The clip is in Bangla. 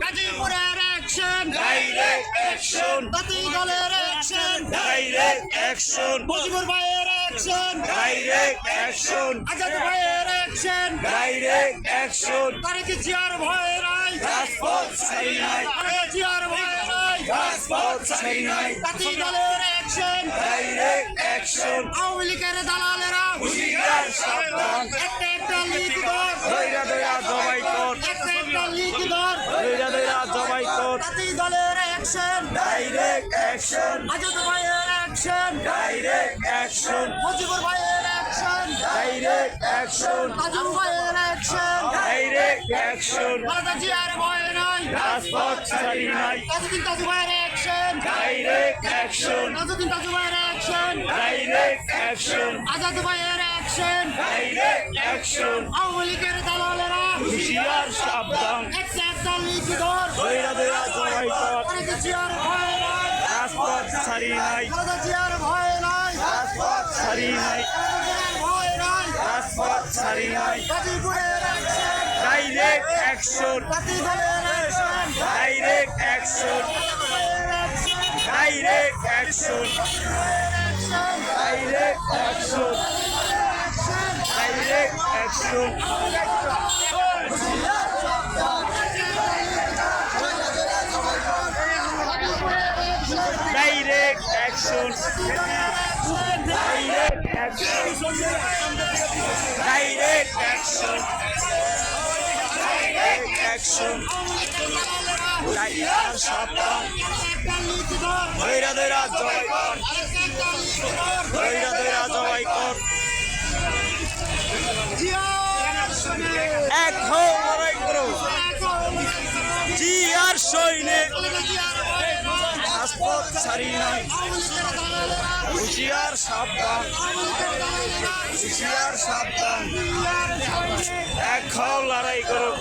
গাজীপুরের অ্যাকশন, ডাইরেক্ট অ্যাকশন, জাতীয় দলের অ্যাকশন, ডাইরেক্ট অ্যাকশন, মুজিবুর ভাইয়ের অ্যাকশন, ডাইরেক্ট অ্যাকশন, আজাদ ভাইয়ের অ্যাকশন, ডাইরেক্ট অ্যাকশন, তারেক জিয়ার ভয় নাই, রাজপথ ছাড়ি নাই, তারেক জিয়ার ভয় নাই, রাজপথ ছাড়ি নাই, জাতীয় দলের অ্যাকশন, ডাইরেক্ট অ্যাকশন, আওয়ামী লীগের দালালেরা হুঁশিয়ার সাবধান, একটা একটা লিগ ধর, দইরা দইরা জবাই কর, একটা একটা লিগ ধর, দইরা দইরা জবাই কর, জাতীয় দলের অ্যাকশন, ডাইরেক্ট অ্যাকশন, আজাদ ভাইয়ের অ্যাকশন, ডাইরেক্ট অ্যাকশন, মুজিবুর ভাইয়ের অ্যাকশন, ডাইরেক্ট অ্যাকশন, তাজুল ভাইয়ের অ্যাকশন, ডাইরেক্ট অ্যাকশন, খালেদা জিয়ার ভয় নাই, রাজপথ ছাড়ি নাই, তাজুদ্দিন তাজু ভাইয়ের action, direct action, Tajuddin Taju ভাইয়ের অ্যাকশন, ডাইরেক্ট অ্যাকশন, আজাদ ভাইয়ের অ্যাকশন, ডাইরেক্ট অ্যাকশন, আওয়ামী লীগের দালালেরা হুঁশিয়ার সাবধান, একটা একটা লিগ ধর, দইরা দইরা জবাই কর, খালেদা জিয়ার ভয় নাই, রাজপথ ছাড়ি নাই, খালেদা জিয়ার ভয় নাই, রাজপথ ছাড়ি নাই, খালেদা জিয়ার ভয় নাই, রাজপথ ছাড়ি নাই, গাজীপুরের অ্যাকশন, ডাইরেক্ট অ্যাকশন, জাতীয় দলের action, direct action, direct action, direct action, direct action, direct action, direct action, direct action, direct action, direct সাবধান, দইরা দইরা জবাই কর, দইরা দইরা জবাই কর, এক হও লড়াই করো, জিয়ার সৈনিক রাজপথ ছাড়ি নাই, হুঁশিয়ার সাবধান, হুঁশিয়ার সাবধান, এক হও লড়াই করো।